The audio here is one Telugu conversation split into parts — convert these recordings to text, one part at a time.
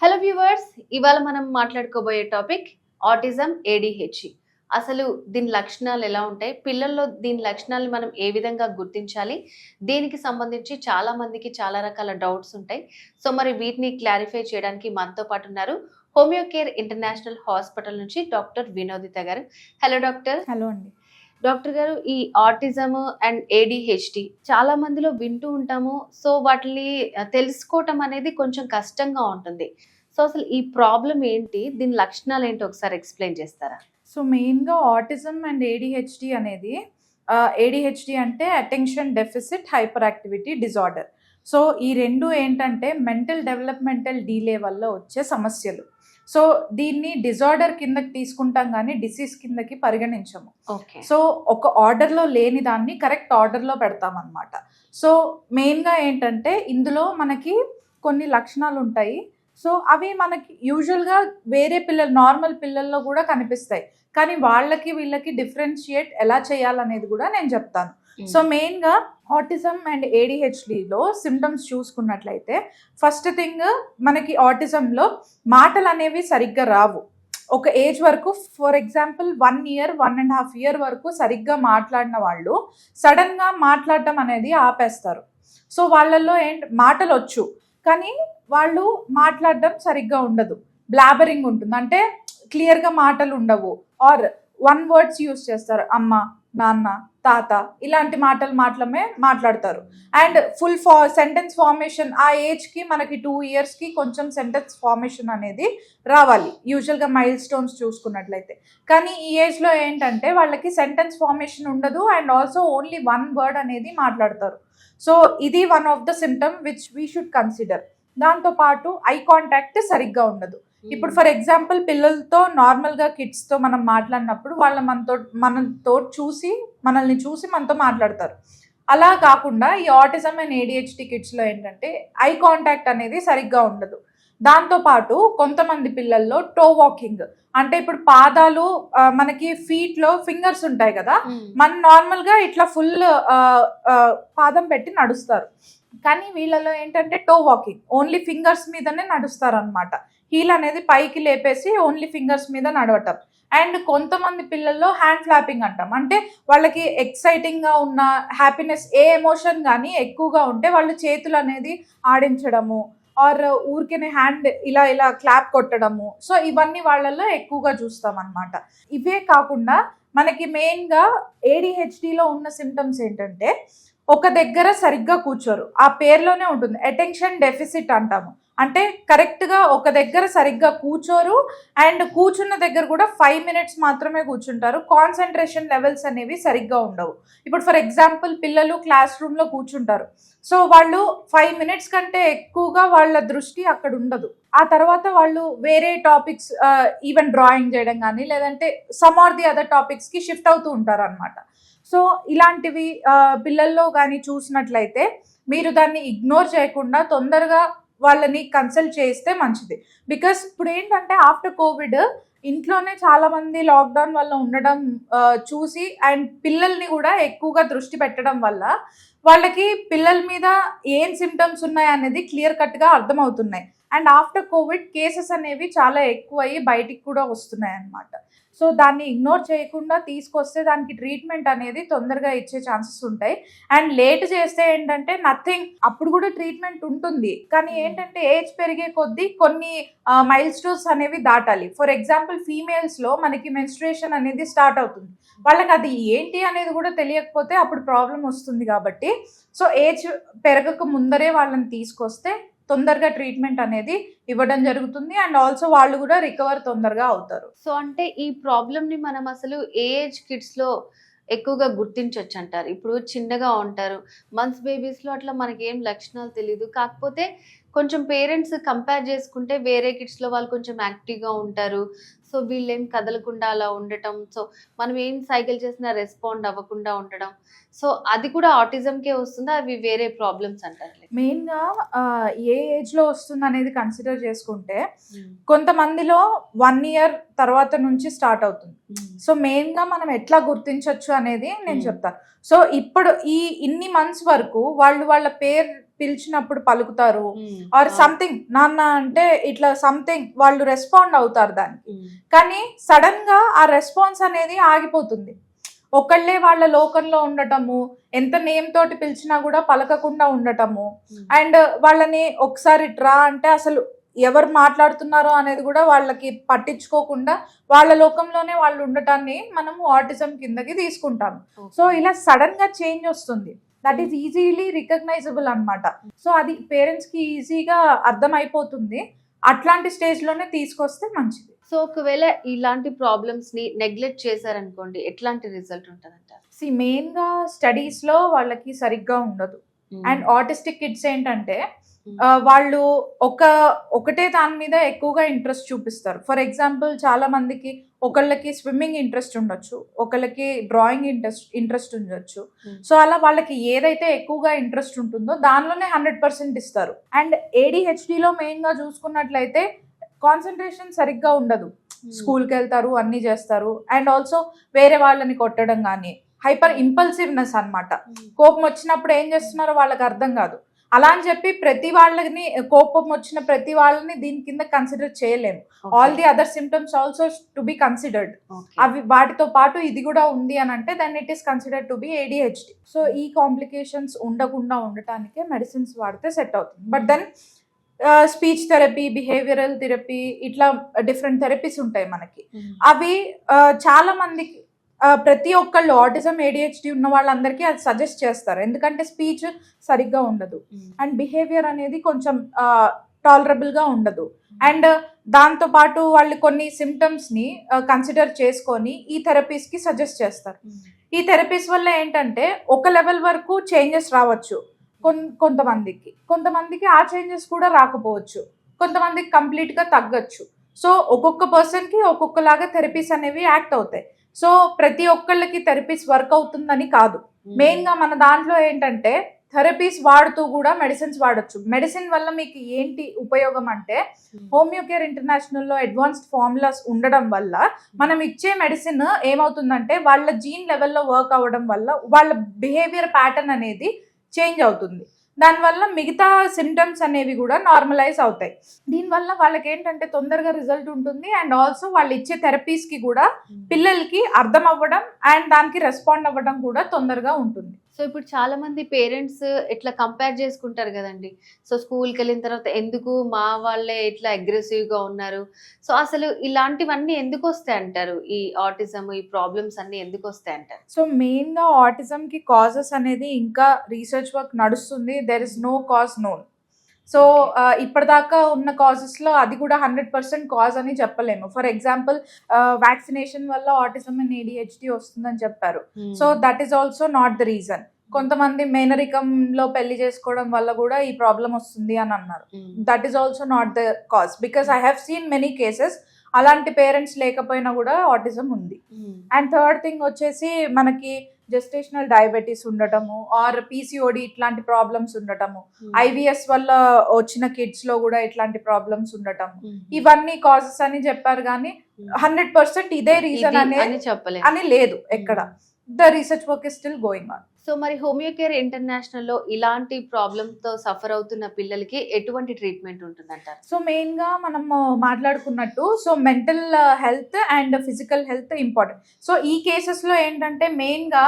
హలో వ్యూవర్స్, ఇవాళ మనం మాట్లాడుకోబోయే టాపిక్ ఆటిజం, ఏడిహెచ్డి. అసలు దీని లక్షణాలు ఎలా ఉంటాయి, పిల్లల్లో దీని లక్షణాలను మనం ఏ విధంగా గుర్తించాలి, దీనికి సంబంధించి చాలా మందికి చాలా రకాల డౌట్స్ ఉంటాయి. సో మరి వీటిని క్లారిఫై చేయడానికి మనతో పాటు ఉన్నారు హోమియో కేర్ ఇంటర్నేషనల్ హాస్పిటల్ నుంచి డాక్టర్ వినోదిత గారు. Hello doctor. హలో అండి. డాక్టర్ గారు, ఈ ఆటిజం అండ్ ఏడిహెచ్డి చాలా మందిలో వింటూ ఉంటాము. సో వాటిని తెలుసుకోవటం అనేది కొంచెం కష్టంగా ఉంటుంది. సో అసలు ఈ ప్రాబ్లం ఏంటి, దీని లక్షణాలు ఏంటి, ఒకసారి ఎక్స్ప్లెయిన్ చేస్తారా? సో మెయిన్గా ఆటిజం అండ్ ఏడిహెచ్డి అనేది ఏడిహెచ్డి అంటే attention deficit hyper activity disorder. So ఈ రెండు ఏంటంటే మెంటల్ డెవలప్మెంటల్ డీలే వల్ల వచ్చే సమస్యలు. సో దీన్ని డిజార్డర్ కిందకి తీసుకుంటాం కానీ డిసీజ్ కిందకి పరిగణించము. సో ఒక ఆర్డర్లో లేని దాన్ని కరెక్ట్ ఆర్డర్లో పెడతామన్నమాట. సో మెయిన్గా ఏంటంటే ఇందులో మనకి కొన్ని లక్షణాలు ఉంటాయి. సో అవి మనకి యూజువల్గా వేరే పిల్లలు నార్మల్ పిల్లల్లో కూడా కనిపిస్తాయి, కానీ వాళ్ళకి వీళ్ళకి డిఫరెన్షియేట్ ఎలా చేయాలనేది కూడా నేను చెప్తాను. సో మెయిన్గా ఆటిజం అండ్ ఏడిహెచ్డిలో సిమ్టమ్స్ చూసుకున్నట్లయితే ఫస్ట్ థింగ్ మనకి ఆటిజంలో మాటలు అనేవి సరిగ్గా రావు. ఒక ఏజ్ వరకు, ఫర్ ఎగ్జాంపుల్ 1 year 1.5 year వరకు సరిగ్గా మాట్లాడిన వాళ్ళు సడన్గా మాట్లాడటం అనేది ఆపేస్తారు. సో వాళ్ళల్లో మాటలు వచ్చు కానీ వాళ్ళు మాట్లాడడం సరిగ్గా ఉండదు, బ్లాబరింగ్ ఉంటుంది, అంటే క్లియర్గా మాటలు ఉండవు, ఆర్ 1 words యూస్ చేస్తారు, అమ్మ, నాన్న, తాత, ఇలాంటి మాటలమే మాట్లాడతారు. అండ్ ఫుల్ సెంటెన్స్ ఫార్మేషన్ ఆ ఏజ్కి మనకి 2 yearsకి కొంచెం సెంటెన్స్ ఫార్మేషన్ అనేది రావాలి యూజువల్గా మైల్ స్టోన్స్ చూసుకున్నట్లయితే. కానీ ఈ ఏజ్లో ఏంటంటే వాళ్ళకి సెంటెన్స్ ఫార్మేషన్ ఉండదు అండ్ ఆల్సో ఓన్లీ 1 word అనేది మాట్లాడతారు. సో ఇది one of the symptom which we should consider. దాంతోపాటు ఐ కాంటాక్ట్ సరిగ్గా ఉండదు. ఇప్పుడు ఫర్ ఎగ్జాంపుల్ పిల్లలతో నార్మల్గా కిడ్స్తో మనం మాట్లాడినప్పుడు వాళ్ళ మనల్ని చూసి మనతో మాట్లాడతారు. అలా కాకుండా ఈ ఆటిజం అండ్ ఏడిహెచ్డి కిడ్స్లో ఏంటంటే ఐ కాంటాక్ట్ అనేది సరిగ్గా ఉండదు. దాంతోపాటు కొంతమంది పిల్లల్లో టో వాకింగ్, అంటే ఇప్పుడు పాదాలు మనకి ఫీట్లో ఫింగర్స్ ఉంటాయి కదా, మన నార్మల్గా ఇట్లా ఫుల్ పాదం పెట్టి నడుస్తారు, కానీ వీళ్ళలో ఏంటంటే టో వాకింగ్ ఓన్లీ ఫింగర్స్ మీదనే నడుస్తారు అనమాట. హీల్ అనేది పైకి లేపేసి ఓన్లీ ఫింగర్స్ మీద నడవటం. అండ్ కొంతమంది పిల్లల్లో హ్యాండ్ ఫ్లాపింగ్ అంటాం, అంటే వాళ్ళకి ఎక్సైటింగ్గా ఉన్న హ్యాపీనెస్ ఏ ఎమోషన్ కానీ ఎక్కువగా ఉంటే వాళ్ళు చేతులు అనేది ఆడించడము ఆర్ ఊరికేనే హ్యాండ్ ఇలా ఇలా క్లాప్ కొట్టడము. సో ఇవన్నీ వాళ్ళల్లో ఎక్కువగా చూస్తాం అన్నమాట. ఇవే కాకుండా మనకి మెయిన్గా ఏడిహెచ్డిలో ఉన్న సిమ్టమ్స్ ఏంటంటే ఒక దగ్గర సరిగ్గా కూర్చోరు, ఆ పేరులోనే ఉంటుంది, అటెన్షన్ డెఫిసిట్ అంటాము. అంటే కరెక్ట్గా ఒక దగ్గర సరిగ్గా కూర్చోరు అండ్ కూర్చున్న దగ్గర కూడా 5 minutes మాత్రమే కూర్చుంటారు. కాన్సన్ట్రేషన్ లెవెల్స్ అనేవి సరిగ్గా ఉండవు. ఇప్పుడు ఫర్ ఎగ్జాంపుల్ పిల్లలు క్లాస్ రూమ్లో కూర్చుంటారు, సో వాళ్ళు 5 minutes కంటే ఎక్కువగా వాళ్ళ దృష్టి అక్కడ ఉండదు. ఆ తర్వాత వాళ్ళు వేరే టాపిక్స్ ఈవెన్ డ్రాయింగ్ చేయడం కానీ లేదంటే సమ్ ఆర్ ది అదర్ టాపిక్స్కి షిఫ్ట్ అవుతూ ఉంటారు అనమాట. సో ఇలాంటివి పిల్లల్లో కానీ చూసినట్లయితే మీరు దాన్ని ఇగ్నోర్ చేయకుండా తొందరగా వాళ్ళని కన్సల్ట్ చేస్తే మంచిది. బికాస్ ఇప్పుడు ఏంటంటే ఆఫ్టర్ కోవిడ్ ఇంట్లోనే చాలామంది లాక్డౌన్ వల్ల ఉండడం చూసి అండ్ పిల్లల్ని కూడా ఎక్కువగా దృష్టి పెట్టడం వల్ల వాళ్ళకి పిల్లల మీద ఏం సిమ్టమ్స్ ఉన్నాయి అనేది క్లియర్ కట్గా అర్థమవుతున్నాయి. అండ్ ఆఫ్టర్ కోవిడ్ కేసెస్ అనేవి చాలా ఎక్కువ అయ్యి బయటికి కూడా వస్తున్నాయి అన్నమాట. సో దాన్ని ఇగ్నోర్ చేయకుండా తీసుకొస్తే దానికి ట్రీట్మెంట్ అనేది తొందరగా ఇచ్చే ఛాన్సెస్ ఉంటాయి. అండ్ లేట్ చేస్తే ఏంటంటే నథింగ్, అప్పుడు కూడా ట్రీట్మెంట్ ఉంటుంది, కానీ ఏంటంటే ఏజ్ పెరిగే కొద్దీ కొన్ని మైల్ స్టోన్స్ అనేవి దాటాలి. ఫర్ ఎగ్జాంపుల్ ఫీమేల్స్లో మనకి మెన్స్ట్రుయేషన్ అనేది స్టార్ట్ అవుతుంది, వాళ్ళకి అది ఏంటి అనేది కూడా తెలియకపోతే అప్పుడు ప్రాబ్లం వస్తుంది. కాబట్టి సో ఏజ్ పెరగక ముందరే వాళ్ళని తీసుకొస్తే తొందరగా ట్రీట్మెంట్ అనేది ఇవ్వడం జరుగుతుంది అండ్ ఆల్సో వాళ్ళు కూడా రికవర్ తొందరగా అవుతారు. సో అంటే ఈ ప్రాబ్లమ్ని మనం అసలు ఏజ్ కిడ్స్లో ఎక్కువగా గుర్తించవచ్చు అంటారు? ఇప్పుడు చిన్నగా ఉంటారు, మంత్స్ బేబీస్లో అట్లా మనకి ఏం లక్షణాలు తెలియదు, కాకపోతే కొంచెం పేరెంట్స్ కంపేర్ చేసుకుంటే వేరే కిడ్స్లో వాళ్ళు కొంచెం యాక్టివ్గా ఉంటారు, సో వీళ్ళేం కదలకుండా అలా ఉండటం, సో మనం ఏం సైకిల్ చేసినా రెస్పాండ్ అవ్వకుండా ఉండడం, సో అది కూడా ఆటిజంకే వస్తుందా, అవి వేరే ప్రాబ్లమ్స్ అంటారు? మెయిన్గా ఏ ఏజ్లో వస్తుంది అనేది కన్సిడర్ చేసుకుంటే కొంతమందిలో 1 year తర్వాత నుంచి స్టార్ట్ అవుతుంది. సో మెయిన్గా మనం ఎట్లా గుర్తించవచ్చు అనేది నేను చెప్తాను. సో ఇప్పుడు ఈ ఇన్ని మంత్స్ వరకు వాళ్ళు వాళ్ళ పేరు పిలిచినప్పుడు పలుకుతారు, ఆర్ సంథింగ్ నాన్న అంటే ఇట్లా సంథింగ్ వాళ్ళు రెస్పాండ్ అవుతారు దానికి. కానీ సడన్ గా ఆ రెస్పాన్స్ అనేది ఆగిపోతుంది. ఒకళ్ళే వాళ్ళ లోకంలో ఉండటము, ఎంత నేమ్ తోటి పిలిచినా కూడా పలకకుండా ఉండటము, అండ్ వాళ్ళని ఒకసారి డ్రా అంటే అసలు ఎవరు మాట్లాడుతున్నారో అనేది కూడా వాళ్ళకి పట్టించుకోకుండా వాళ్ళ లోకంలోనే వాళ్ళు ఉండటాన్ని మనము ఆటిజం కిందకి తీసుకుంటాము. సో ఇలా సడన్ గా చేంజ్ వస్తుంది, దట్ ఈస్ ఈజీలీ రికగ్నైజబుల్ అన్నమాట. సో అది పేరెంట్స్ కి ఈజీగా అర్థమైపోతుంది. అట్లాంటి స్టేజ్ లోనే తీసుకొస్తే మంచిది. సో ఒకవేళ ఇలాంటి ప్రాబ్లమ్స్ ని నెగ్లెక్ట్ చేశారనుకోండి, ఎట్లాంటి రిజల్ట్ ఉంటుందంటారు? మెయిన్ గా స్టడీస్ లో వాళ్ళకి సరిగ్గా ఉండదు. అండ్ ఆటిస్టిక్ కిడ్స్ ఏంటంటే వాళ్ళు ఒకటే దాని మీద ఎక్కువగా ఇంట్రెస్ట్ చూపిస్తారు. ఫర్ ఎగ్జాంపుల్ చాలా మందికి ఒకళ్ళకి స్విమ్మింగ్ ఇంట్రెస్ట్ ఉండొచ్చు, ఒకళ్ళకి డ్రాయింగ్ ఇంట్రెస్ట్ ఉండొచ్చు. సో అలా వాళ్ళకి ఏదైతే ఎక్కువగా ఇంట్రెస్ట్ ఉంటుందో దానిలోనే 100% ఇస్తారు. అండ్ ADHDలో మెయిన్ గా చూసుకున్నట్లయితే కాన్సన్ట్రేషన్ సరిగ్గా ఉండదు. స్కూల్కి వెళ్తారు, అన్ని చేస్తారు, అండ్ ఆల్సో వేరే వాళ్ళని కొట్టడం కానీ, హైపర్ ఇంపల్సివ్నెస్ అన్నమాట. కోపం వచ్చినప్పుడు ఏం చేస్తున్నారో వాళ్ళకి అర్థం కాదు. అలా అని చెప్పి ప్రతి వాళ్ళని కోపం వచ్చిన ప్రతి వాళ్ళని దీని కింద కన్సిడర్ చేయలేము. All the other symptoms also to be considered. అవి వాటితో పాటు ఇది కూడా ఉంది అని అంటే then it is considered to be ADHD. So ఈ కాంప్లికేషన్స్ ఉండకుండా ఉండటానికే మెడిసిన్స్ వాడితే సెట్ అవుతుంది. But then speech therapy, behavioural therapy, ఇట్లా డిఫరెంట్ థెరపీస్ ఉంటాయి మనకి. అవి చాలా మందికి ప్రతి ఒక్కళ్ళు ఆటిజం ADHD ఉన్న వాళ్ళందరికీ అది సజెస్ట్ చేస్తారు, ఎందుకంటే స్పీచ్ సరిగ్గా ఉండదు అండ్ బిహేవియర్ అనేది కొంచెం టాలరబుల్ గా ఉండదు. అండ్ దాంతో పాటు వాళ్ళు కొన్ని సిమ్టమ్స్ ని కన్సిడర్ చేసుకొని ఈ థెరపీస్ కి సజెస్ట్ చేస్తారు. ఈ థెరపీస్ వల్ల ఏంటంటే ఒక లెవెల్ వరకు చేంజెస్ రావచ్చు కొంతమందికి ఆ చేంజెస్ కూడా రాకపోవచ్చు, కొంతమందికి కంప్లీట్ గా తగ్గచ్చు. సో ఒక్కొక్క పర్సన్ కి ఒక్కొక్కలాగా థెరపీస్ అనేవి యాక్ట్ అవుతాయి. సో ప్రతి ఒక్కళ్ళకి థెరపీస్ వర్క్ అవుతుందని కాదు. మెయిన్ గా మన దాంట్లో ఏంటంటే థెరపీస్ వాడుతూ కూడా మెడిసిన్స్ వాడచ్చు. మెడిసిన్ వల్ల మీకు ఏంటి ఉపయోగం అంటే, హోమియోకేర్ ఇంటర్నేషనల్ లో అడ్వాన్స్డ్ ఫార్ములాస్ ఉండడం వల్ల మనం ఇచ్చే మెడిసిన్ ఏమవుతుందంటే వాళ్ళ జీన్ లెవెల్లో వర్క్ అవ్వడం వల్ల వాళ్ళ బిహేవియర్ ప్యాటర్న్ అనేది చేంజ్ అవుతుంది. దానివల్ల మిగతా సిమ్టమ్స్ అనేవి కూడా నార్మలైజ్ అవుతాయి. దీనివల్ల వాళ్ళకి ఏంటంటే తొందరగా రిజల్ట్ ఉంటుంది. అండ్ ఆల్సో వాళ్ళు ఇచ్చే థెరపీస్ కి కూడా పిల్లలకి అర్థం అవ్వడం అండ్ దానికి రెస్పాండ్ అవ్వడం కూడా తొందరగా ఉంటుంది. సో ఇప్పుడు చాలా మంది పేరెంట్స్ ఇట్లా కంపేర్ చేసుకుంటారు కదండి. సో స్కూల్కి వెళ్ళిన తర్వాత ఎందుకు మా వాళ్ళే ఇట్లా అగ్రెసివ్గా ఉన్నారు, సో అసలు ఇలాంటివన్నీ ఎందుకు వస్తాయి అంటారు? ఈ ఆటిజం, ఈ ప్రాబ్లమ్స్ అన్ని ఎందుకు వస్తాయి అంటారు? సో మెయిన్గా ఆటిజంకి కాజెస్ అనేది ఇంకా రీసెర్చ్ వర్క్ నడుస్తుంది. There is no cause known. So ఇప్పటిదాకా ఉన్న కాజెస్లో అది కూడా 100% కాజ్ అని చెప్పలేము. ఫర్ ఎగ్జాంపుల్ వ్యాక్సినేషన్ వల్ల ఆటిజం అండ్ ADHD వస్తుందని చెప్పారు. So that is also not the reason. కొంతమంది మేనరికంలో పెళ్లి చేసుకోవడం వల్ల కూడా ఈ ప్రాబ్లం వస్తుంది అని అన్నారు. That is also not the cause, because I have seen many cases అలాంటి పేరెంట్స్ లేకపోయినా కూడా ఆటిజం ఉంది. అండ్ థర్డ్ థింగ్ వచ్చేసి మనకి జెస్టేషనల్ డయాబెటీస్ ఉండటము, ఆర్ PCOD ఇట్లాంటి ప్రాబ్లమ్స్ ఉండటము, IVS వల్ల వచ్చిన కిడ్స్ లో కూడా ఇట్లాంటి ప్రాబ్లమ్స్ ఉండటము, ఇవన్నీ కాజెస్ అని చెప్పారు. కానీ 100% ఇదే రీజన్ అని లేదు ఎక్కడ. The research work is still going on. So మరి హోమియోకేర్ ఇంటర్నేషనల్ లో ఇలాంటి ప్రాబ్లమ్ తో సఫర్ అవుతున్న పిల్లలకి ఎటువంటి ట్రీట్మెంట్ ఉంటుందంటారు? సో మెయిన్ గా మనం మాట్లాడుకున్నట్టు so mental health and physical health important. So ఈ కేసెస్ లో ఏంటంటే మెయిన్ గా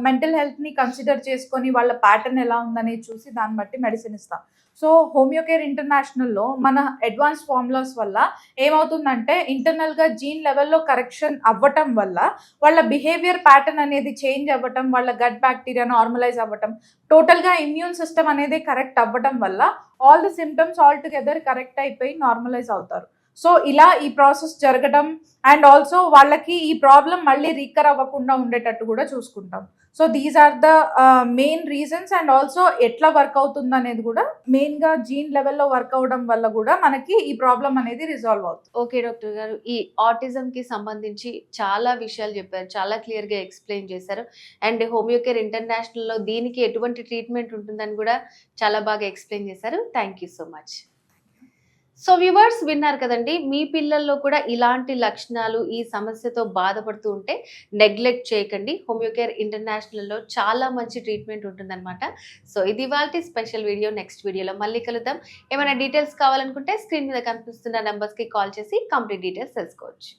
మెంటల్ హెల్త్ ని కన్సిడర్ చేసుకొని వాళ్ళ ప్యాటర్న్ ఎలా ఉందనేది చూసి దాన్ని బట్టి మెడిసిన్ ఇస్తాం. సో హోమియోకేర్ ఇంటర్నేషనల్లో మన అడ్వాన్స్ ఫార్ములాస్ వల్ల ఏమవుతుందంటే ఇంటర్నల్గా జీన్ లెవెల్లో కరెక్షన్ అవ్వటం వల్ల వాళ్ళ బిహేవియర్ ప్యాటర్న్ అనేది చేంజ్ అవ్వటం, వాళ్ళ గట్ బ్యాక్టీరియా నార్మలైజ్ అవ్వటం, టోటల్గా ఇమ్యూన్ సిస్టమ్ అనేది కరెక్ట్ అవ్వటం వల్ల all the symptoms all together correct అయిపోయి నార్మలైజ్ అవుతారు. సో ఇలా ఈ ప్రాసెస్ జరగడం అండ్ ఆల్సో వాళ్ళకి ఈ ప్రాబ్లం మళ్ళీ రీకర్ అవ్వకుండా ఉండేటట్టు కూడా చూసుకుంటాం. So these are the main reasons. And also ఎట్లా వర్క్ అవుతుంది అనేది కూడా మెయిన్గా జీన్ లెవెల్లో వర్క్ అవడం వల్ల కూడా మనకి ఈ ప్రాబ్లం అనేది రిజాల్వ్ అవుతుంది. ఓకే డాక్టర్ గారు, ఈ ఆటిజంకి సంబంధించి చాలా విషయాలు చెప్పారు, చాలా క్లియర్గా ఎక్స్ప్లెయిన్ చేశారు. అండ్ హోమియోకేర్ ఇంటర్నేషనల్లో దీనికి ఎటువంటి ట్రీట్మెంట్ ఉంటుందని కూడా చాలా బాగా ఎక్స్ప్లెయిన్ చేశారు. Thank you so much. So viewers విన్నారు కదండి, మీ పిల్లల్లో కూడా ఇలాంటి లక్షణాలు ఈ సమస్యతో బాధపడుతూ ఉంటే నెగ్లెక్ట్ చేయకండి. హోమియోకేర్ ఇంటర్నేషనల్లో చాలా మంచి ట్రీట్మెంట్ ఉంటుందన్నమాట. సో ఇది ఇవాల్టి స్పెషల్ వీడియో. నెక్స్ట్ వీడియోలో మళ్ళీ కలుద్దాం. ఏమైనా డీటెయిల్స్ కావాలనుకుంటే స్క్రీన్ మీద కనిపిస్తున్న నెంబర్స్కి కాల్ చేసి కంప్లీట్ డీటెయిల్స్ తెలుసుకోవచ్చు.